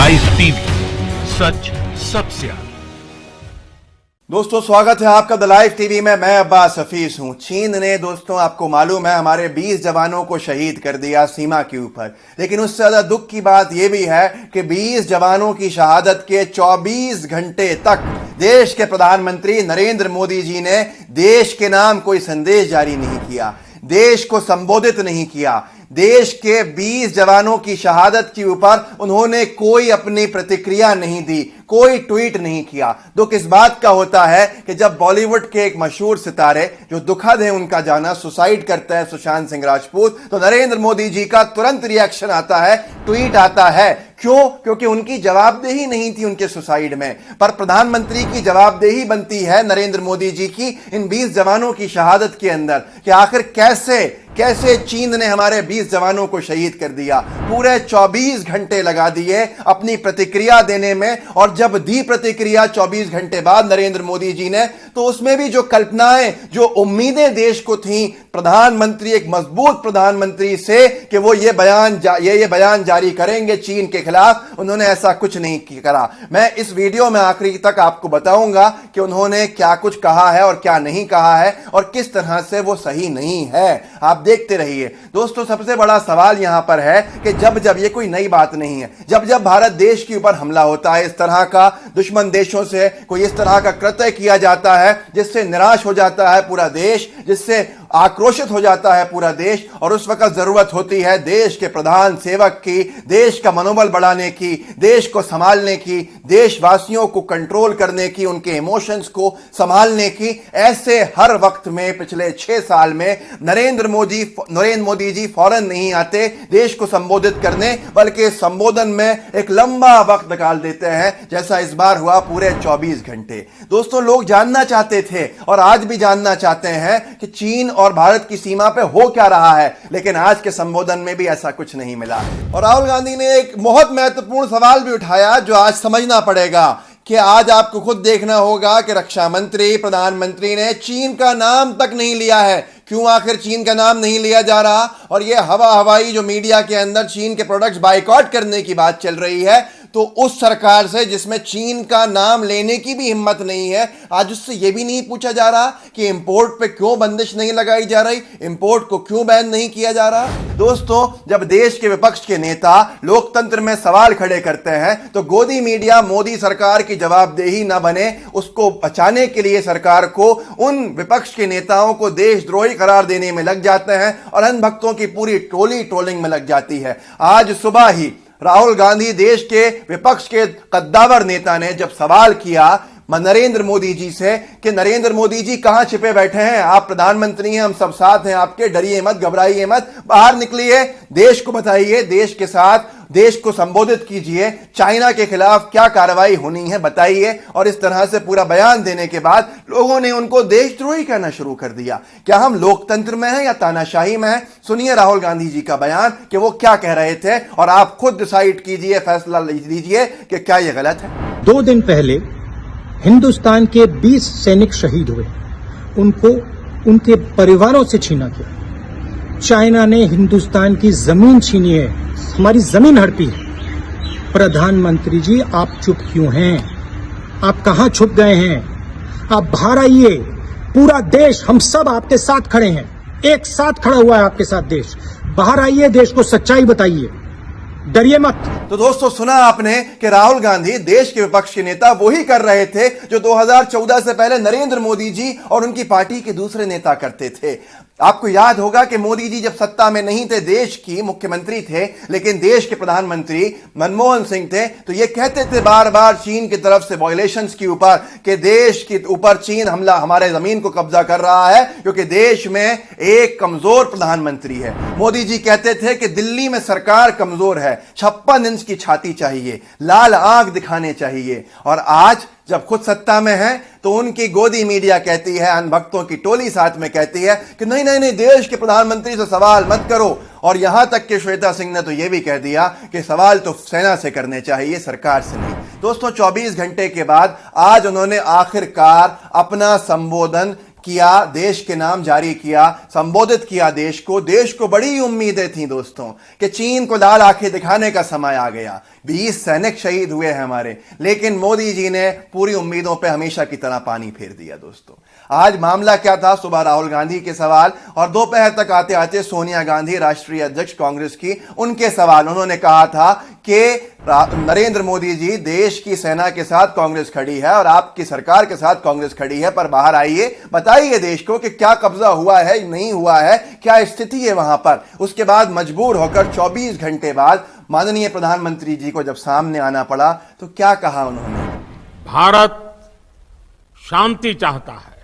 Live TV, सच सबसे आगे। दोस्तों स्वागत है आपका द लाइव टीवी में। मैं अब्बास हफीज हूं। चीन ने दोस्तों आपको मालूम है हमारे 20 जवानों को शहीद कर दिया सीमा के ऊपर। लेकिन उससे ज्यादा दुख की बात यह भी है कि 20 जवानों की शहादत के 24 घंटे तक देश के प्रधानमंत्री नरेंद्र मोदी जी ने देश के नाम कोई संदेश जारी नहीं किया, देश को संबोधित नहीं किया। देश के 20 जवानों की शहादत के ऊपर उन्होंने कोई अपनी प्रतिक्रिया नहीं दी, कोई ट्वीट नहीं किया। दुख इस बात का होता है कि जब बॉलीवुड के एक मशहूर सितारे, जो दुखद है उनका जाना, सुसाइड करता है सुशांत सिंह राजपूत, तो नरेंद्र मोदी जी का तुरंत रिएक्शन आता है, ट्वीट आता है। क्यों? क्योंकि उनकी जवाबदेही नहीं थी उनके सुसाइड में। पर प्रधानमंत्री की जवाबदेही बनती है नरेंद्र मोदी जी की इन 20 जवानों की शहादत के अंदर कि आखिर कैसे चीन ने हमारे 20 जवानों को शहीद कर दिया। पूरे 24 घंटे लगा दिए अपनी प्रतिक्रिया देने में, और जब दी प्रतिक्रिया 24 घंटे बाद नरेंद्र मोदी जी ने, तो उसमें भी जो कल्पनाएं, जो उम्मीदें देश को थी प्रधानमंत्री, एक मजबूत प्रधानमंत्री से कि वो ये बयान जारी करेंगे चीन के खिलाफ, उन्होंने ऐसा कुछ नहीं करा। मैं इस वीडियो में आखिरी तक आपको बताऊंगा कि उन्होंने क्या कुछ कहा है और क्या नहीं कहा है और किस तरह से वो सही नहीं है। आप देखते रहिए। दोस्तों सबसे बड़ा सवाल यहां पर है कि जब ये कोई नई बात नहीं है, जब भारत देश के ऊपर हमला होता है, इस तरह का दुश्मन देशों से कोई इस तरह का कृत्य किया जाता है जिससे निराश हो जाता है पूरा देश, जिससे आक्रोशित हो जाता है पूरा देश, और उस वक्त जरूरत होती है देश के प्रधान सेवक की, देश का मनोबल बढ़ाने की, देश को संभालने की, देशवासियों को कंट्रोल करने की, उनके इमोशंस को संभालने की। ऐसे हर वक्त में पिछले 6 साल में नरेंद्र मोदी जी फौरन नहीं आते देश को संबोधित करने, बल्कि संबोधन में एक लंबा वक्त निकाल देते हैं, जैसा इस बार हुआ पूरे 24 घंटे। दोस्तों लोग जानना चाहते थे और आज भी जानना चाहते हैं कि चीन और भारत की सीमा पे हो क्या रहा है, लेकिन आज के संबोधन में भी ऐसा कुछ नहीं मिला। और राहुल गांधी ने एक बहुत महत्वपूर्ण सवाल भी उठाया जो आज समझना पड़ेगा कि आज आपको खुद देखना होगा कि रक्षा मंत्री, प्रधानमंत्री ने चीन का नाम तक नहीं लिया है। क्यों आखिर चीन का नाम नहीं लिया जा रहा? और ये हवाई जो मीडिया के अंदर चीन के प्रोडक्ट्स बाइकआउट करने की बात चल रही है, तो उस सरकार से जिसमें चीन का नाम लेने की भी हिम्मत नहीं है, आज उससे यह भी नहीं पूछा जा रहा कि इंपोर्ट पे क्यों बंदिश नहीं लगाई जा रही, इंपोर्ट को क्यों बैन नहीं किया जा रहा। दोस्तों जब देश के विपक्ष के नेता लोकतंत्र में सवाल खड़े करते हैं, तो गोदी मीडिया मोदी सरकार की जवाबदेही न बने, उसको बचाने के लिए सरकार को उन विपक्ष के नेताओं को देशद्रोही करार देने में लग जाते हैं और अंधभक्तों की पूरी टोली ट्रोलिंग में लग जाती है। आज सुबह ही राहुल गांधी, देश के विपक्ष के कद्दावर नेता, ने जब सवाल किया नरेंद्र मोदी जी से कि नरेंद्र मोदी जी कहां छिपे बैठे हैं, आप प्रधानमंत्री हैं, हम सब साथ हैं आपके, डरिए मत, घबराइए मत, बाहर निकलिए, देश को बताइए, देश के साथ देश को संबोधित कीजिए, चाइना के खिलाफ क्या कार्रवाई होनी है बताइए। और इस तरह से पूरा बयान देने के बाद लोगों ने उनको देशद्रोही कहना शुरू कर दिया। क्या हम लोकतंत्र में हैं या तानाशाही में हैं? सुनिए राहुल गांधी जी का बयान कि वो क्या कह रहे थे, और आप खुद डिसाइड कीजिए, फैसला लीजिए कि क्या ये गलत है। 2 दिन पहले हिंदुस्तान के 20 सैनिक शहीद हुए, उनको उनके परिवारों से छीना गया। चाइना ने हिंदुस्तान की जमीन छीनी है, हमारी जमीन हड़पी है। प्रधानमंत्री जी आप चुप क्यों हैं? आप कहां छुप गए हैं? आप बाहर आइए, पूरा देश, हम सब आपके साथ खड़े हैं, एक साथ खड़ा हुआ है आपके साथ देश। बाहर आइए, देश को सच्चाई बताइए, डरिए मत। तो दोस्तों सुना आपने कि राहुल गांधी, देश के विपक्ष के नेता, वही कर रहे थे जो 2014 से पहले नरेंद्र मोदी जी और उनकी पार्टी के दूसरे नेता करते थे। आपको याद होगा कि मोदी जी जब सत्ता में नहीं थे, देश की मुख्यमंत्री थे, लेकिन देश के प्रधानमंत्री मनमोहन सिंह थे, तो ये कहते थे बार बार चीन की तरफ से वायलेशंस के ऊपर कि देश के ऊपर चीन हमला, हमारे जमीन को कब्जा कर रहा है क्योंकि देश में एक कमजोर प्रधानमंत्री है। मोदी जी कहते थे कि दिल्ली में सरकार कमजोर है, 56 इंच की छाती चाहिए, लाल आंख दिखाने चाहिए। और आज जब खुद सत्ता में है तो उनकी गोदी मीडिया कहती है, अनभक्तों की टोली साथ में कहती है कि नहीं नहीं नहीं, देश के प्रधानमंत्री से सवाल मत करो। और यहां तक कि श्वेता सिंह ने तो यह भी कह दिया कि सवाल तो सेना से करने चाहिए, सरकार से नहीं। दोस्तों 24 घंटे के बाद आज उन्होंने आखिरकार अपना संबोधन किया, देश के नाम जारी किया, संबोधित किया देश को बड़ी उम्मीदें थी दोस्तों कि चीन को लाल आंखें दिखाने का समय आ गया। 20 सैनिक शहीद हुए हैं हमारे, लेकिन मोदी जी ने पूरी उम्मीदों पे हमेशा की तरह पानी फेर दिया दोस्तों। आज मामला क्या था? सुबह राहुल गांधी के सवाल और दोपहर तक आते आते सोनिया गांधी राष्ट्रीय अध्यक्ष कांग्रेस की, उनके सवाल। उन्होंने कहा था कि नरेंद्र मोदी जी, देश की सेना के साथ कांग्रेस खड़ी है और आपकी सरकार के साथ कांग्रेस खड़ी है, पर बाहर आइए, बताइए देश को कि क्या कब्जा हुआ है, नहीं हुआ है, क्या स्थिति है वहां पर। उसके बाद मजबूर होकर 24 घंटे बाद माननीय प्रधानमंत्री जी को जब सामने आना पड़ा तो क्या कहा उन्होंने? भारत शांति चाहता है,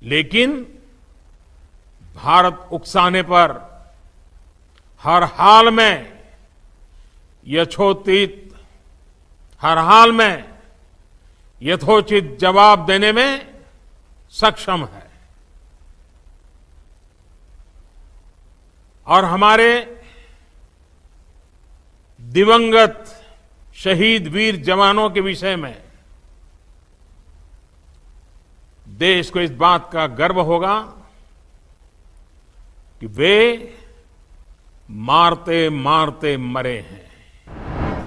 लेकिन भारत उकसाने पर हर हाल में यथोचित जवाब देने में सक्षम है। और हमारे दिवंगत शहीद वीर जवानों के विषय में देश को इस बात का गर्व होगा कि वे मारते मारते मरे हैं।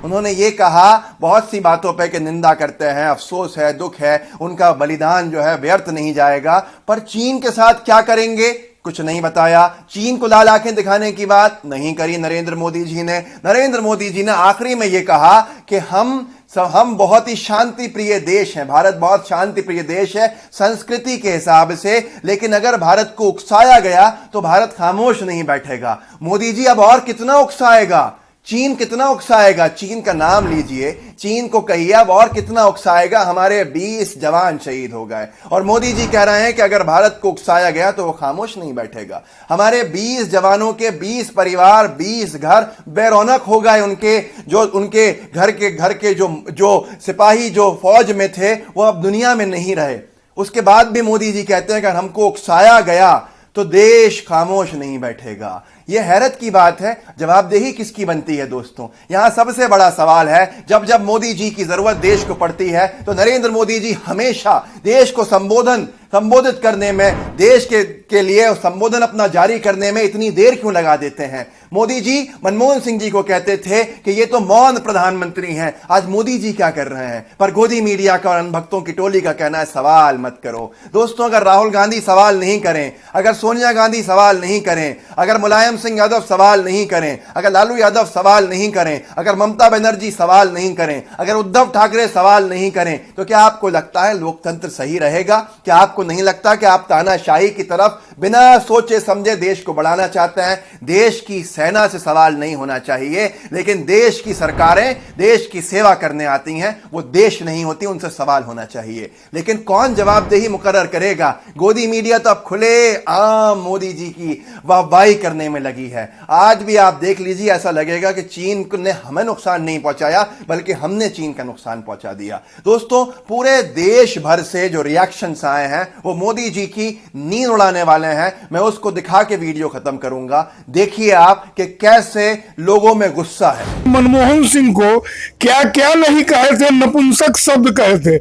उन्होंने ये कहा बहुत सी बातों पे कि निंदा करते हैं, अफसोस है, दुख है, उनका बलिदान जो है व्यर्थ नहीं जाएगा, पर चीन के साथ क्या करेंगे कुछ नहीं बताया। चीन को लाल आंखें दिखाने की बात नहीं करी नरेंद्र मोदी जी ने। नरेंद्र मोदी जी ने आखिरी में यह कहा कि हम बहुत ही शांति प्रिय देश हैं, भारत बहुत शांति प्रिय देश है संस्कृति के हिसाब से, लेकिन अगर भारत को उकसाया गया तो भारत खामोश नहीं बैठेगा। मोदी जी अब और कितना उकसाएगा? चीन कितना उकसाएगा? चीन का नाम लीजिए, चीन को कहिए अब और कितना उकसाएगा? हमारे 20 जवान शहीद हो गए और मोदी जी कह रहे हैं कि अगर भारत को उकसाया गया तो वो खामोश नहीं बैठेगा। हमारे 20 जवानों के 20 परिवार, 20 घर बेरौनक हो गए। उनके घर के जो सिपाही जो फौज में थे वो अब दुनिया में नहीं रहे। उसके बाद भी मोदी जी कहते हैं कि अगर हमको उकसाया गया तो देश खामोश नहीं बैठेगा। यह हैरत की बात है। जवाबदेही किसकी बनती है दोस्तों? यहां सबसे बड़ा सवाल है, जब मोदी जी की जरूरत देश को पड़ती है तो नरेंद्र मोदी जी हमेशा देश को संबोधित करने में, देश के लिए संबोधन अपना जारी करने में इतनी देर क्यों लगा देते हैं? मोदी जी मनमोहन सिंह जी को कहते थे कि ये तो मौन प्रधानमंत्री हैं। आज मोदी जी क्या कर रहे हैं? पर गोदी मीडिया का और अनभक्तों की टोली का कहना है सवाल मत करो। दोस्तों, अगर राहुल गांधी सवाल नहीं करें, अगर सोनिया गांधी सवाल नहीं करें, अगर मुलायम सिंह यादव सवाल नहीं करें, अगर लालू यादव सवाल नहीं करें, अगर ममता बनर्जी सवाल नहीं करें, अगर उद्धव ठाकरे सवाल नहीं करें, तो क्या आपको लगता है लोकतंत्र सही रहेगा? क्या आपको नहीं लगता कि आप तानाशाही की तरफ बिना सोचे समझे देश को बढ़ाना चाहते हैं? देश की सेना से सवाल नहीं होना चाहिए, लेकिन देश की सरकारें देश की सेवा करने आती हैं, वो देश नहीं होती, उनसे सवाल होना चाहिए। लेकिन कौन जवाबदेही मुकर्रर करेगा? गोदी मीडिया तो अब खुले आम मोदी जी की वाहवाही करने में लगी है। आज भी आप देख लीजिए, ऐसा लगेगा कि चीन ने हमें नुकसान नहीं पहुंचाया, बल्कि हमने चीन का नुकसान पहुंचा दिया। दोस्तों, पूरे देश भर से जो रिएक्शंस आए हैं वो मोदी जी की नींद उड़ाने वाले हैं। मैं उसको दिखा के वीडियो खत्म करूंगा। देखिए आप कि कैसे लोगों में गुस्सा है। मनमोहन सिंह को क्या क्या नहीं कहे थे, नपुंसक शब्द कहे थे।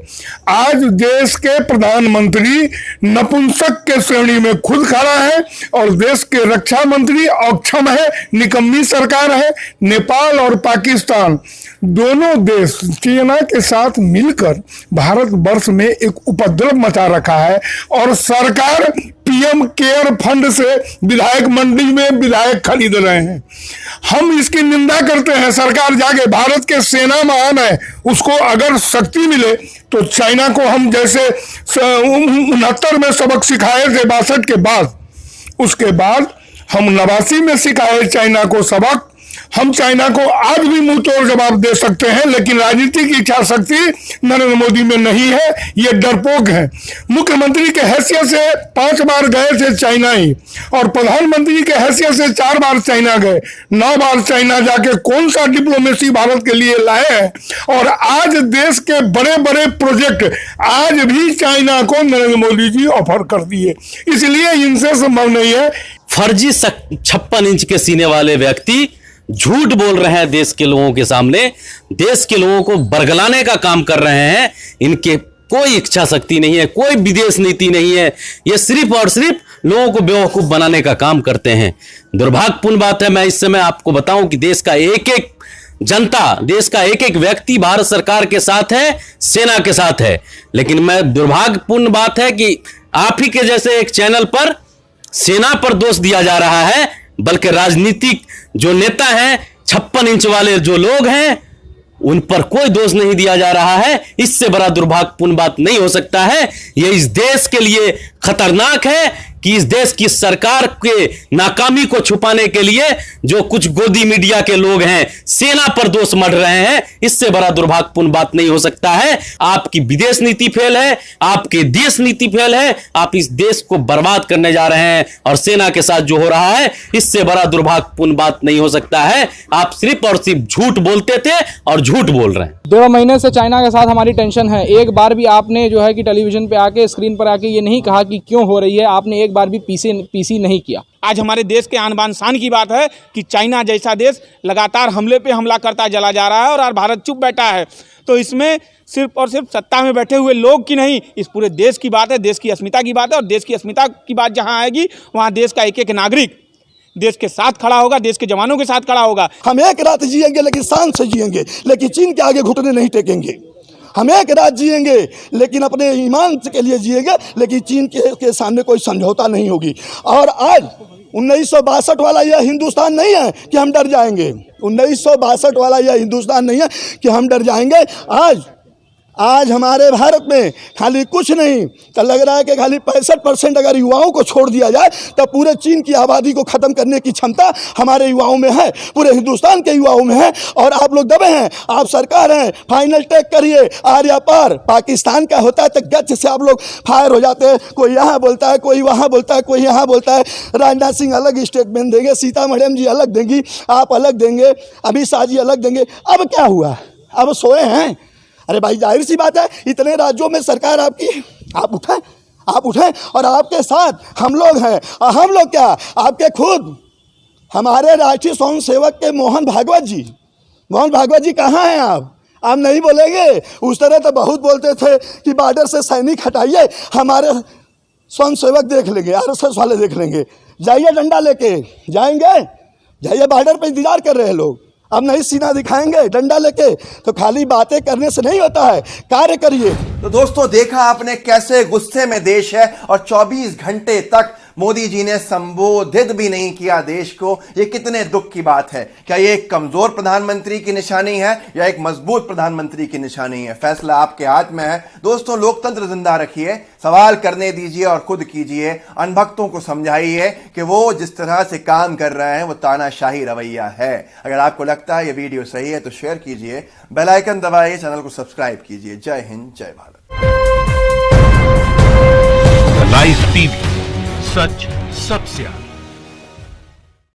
आज देश के प्रधानमंत्री नपुंसक के श्रेणी में खुद खड़ा है और देश के रक्षा मंत्री अक्षम है, निकम्मी सरकार है। नेपाल और पाकिस्तान दोनों देश चाइना के साथ मिलकर भारत वर्ष में एक उपद्रव मचा रखा है और सरकार पीएम केयर फंड से विधायक मंडी में विधायक खरीद रहे हैं। हम इसकी निंदा करते हैं। सरकार जाके भारत के सेना महान है, उसको अगर शक्ति मिले तो चाइना को हम जैसे 69 में सबक सिखाए थे 62 के बाद, उसके बाद हम 89 में सिखाए चाइना को सबक। हम चाइना को आज भी मुंह तोड़ जवाब दे सकते हैं, लेकिन राजनीतिक इच्छा शक्ति नरेंद्र मोदी में नहीं है। ये डरपोक है। मुख्यमंत्री के हैसियत से 5 बार गए थे चाइना ही, और प्रधानमंत्री के हैसियत से 4 बार चाइना गए। 9 बार चाइना जाके कौन सा डिप्लोमेसी भारत के लिए लाए हैं? और आज देश के बड़े बड़े प्रोजेक्ट आज भी चाइना को नरेंद्र मोदी जी ऑफर कर दिए, इसलिए इनसे संभव नहीं है। फर्जी 56 इंच के सीने वाले व्यक्ति झूठ बोल रहे हैं देश के लोगों के सामने, देश के लोगों को बरगलाने का काम कर रहे हैं। इनके कोई इच्छा शक्ति नहीं है, कोई विदेश नीति नहीं है। ये सिर्फ और सिर्फ लोगों को बेवकूफ बनाने का काम करते हैं। दुर्भाग्यपूर्ण बात है, मैं इस समय आपको बताऊं कि देश का एक एक जनता, देश का एक एक व्यक्ति भारत सरकार के साथ है, सेना के साथ है। लेकिन मैं दुर्भाग्यपूर्ण बात है कि आप ही के जैसे एक चैनल पर सेना पर दोष दिया जा रहा है, बल्कि राजनीतिक जो नेता हैं, 56 इंच वाले जो लोग हैं, उन पर कोई दोष नहीं दिया जा रहा है। इससे बड़ा दुर्भाग्यपूर्ण बात नहीं हो सकता है। यह इस देश के लिए खतरनाक है कि इस देश की सरकार के नाकामी को छुपाने के लिए जो कुछ गोदी मीडिया के लोग हैं, सेना पर दोष मढ़ रहे हैं। इससे बड़ा दुर्भाग्यपूर्ण बात नहीं हो सकता है। आपकी विदेश नीति फेल है, आपके देश नीति फेल है। आप इस देश को बर्बाद करने जा रहे हैं और सेना के साथ जो हो रहा है, इससे बड़ा दुर्भाग्यपूर्ण बात नहीं हो सकता है। आप सिर्फ और सिर्फ झूठ बोलते थे और झूठ बोल रहे हैं। 1.5 महीने से चाइना के साथ हमारी टेंशन है। एक बार भी आपने जो है कि टेलीविजन पे आके, स्क्रीन पर आके ये नहीं कहा कि क्यों हो रही है। आपने एक बार भी पीसी नहीं किया। आज हमारे देश के आन बान शान की बात है कि चाइना जैसा देश लगातार हमले पे हमला करता चला जा रहा है और भारत चुप बैठा है। तो इसमें सिर्फ और सिर्फ सत्ता में बैठे हुए लोग की नहीं, इस पूरे देश की बात है, देश की अस्मिता की बात है। और देश की अस्मिता की बात जहाँ आएगी, वहाँ देश का एक एक नागरिक देश के साथ खड़ा होगा, देश के जवानों के साथ खड़ा होगा। हम एक रात जिएंगे लेकिन शान से जिएंगे, लेकिन चीन के आगे घुटने नहीं टेकेंगे। हम एक रात जिएंगे लेकिन अपने ईमान के लिए जिएंगे, लेकिन चीन के सामने कोई समझौता नहीं होगी। और आज 1962 वाला यह हिंदुस्तान नहीं है कि हम डर जाएंगे। 1962 वाला यह हिंदुस्तान नहीं है कि हम डर जाएंगे। आज हमारे भारत में खाली कुछ नहीं तो लग रहा है कि खाली 65% अगर युवाओं को छोड़ दिया जाए तो पूरे चीन की आबादी को ख़त्म करने की क्षमता हमारे युवाओं में है, पूरे हिंदुस्तान के युवाओं में है। और आप लोग दबे हैं, आप सरकार हैं, फाइनल टेक करिए। आर्या पार पाकिस्तान का होता है तो गच से आप लोग फायर हो जाते हैं। कोई यहाँ बोलता है, कोई वहाँ बोलता है, कोई यहाँ बोलता है। राजनाथ सिंह अलग स्टेटमेंट देंगे, सीतामढ़ी जी अलग देंगी, आप अलग देंगे, अमित शाह जी अलग देंगे। अब क्या हुआ? अब सोए हैं? अरे भाई जाहिर सी बात है, इतने राज्यों में सरकार आपकी, आप उठें और आपके साथ हम लोग हैं। और हम लोग क्या, आपके खुद हमारे राष्ट्रीय स्वयं सेवक के मोहन भागवत जी कहाँ हैं? आप नहीं बोलेंगे? उस तरह तो बहुत बोलते थे कि बॉर्डर से सैनिक हटाइए, हमारे स्वयं सेवक देख लेंगे, RSS वाले देख लेंगे। जाइए डंडा लेके, जाइए बॉर्डर पे इंतजार कर रहे हैं लोग। अब नहीं सीना दिखाएंगे डंडा लेके, तो खाली बातें करने से नहीं होता है, कार्य करिए। तो दोस्तों देखा आपने कैसे गुस्से में देश है और 24 घंटे तक मोदी जी ने संबोधित भी नहीं किया देश को। ये कितने दुख की बात है। क्या ये एक कमजोर प्रधानमंत्री की निशानी है या एक मजबूत प्रधानमंत्री की निशानी है? फैसला आपके हाथ में है। दोस्तों लोकतंत्र जिंदा रखिए, सवाल करने दीजिए और खुद कीजिए। अनभक्तों को समझाइए कि वो जिस तरह से काम कर रहे हैं वो तानाशाही रवैया है। अगर आपको लगता है ये वीडियो सही है तो शेयर कीजिए, बेल आइकन दबाइए, चैनल को सब्सक्राइब कीजिए। जय हिंद, जय भारत। लाइव टीवी, सच सबसे आगे।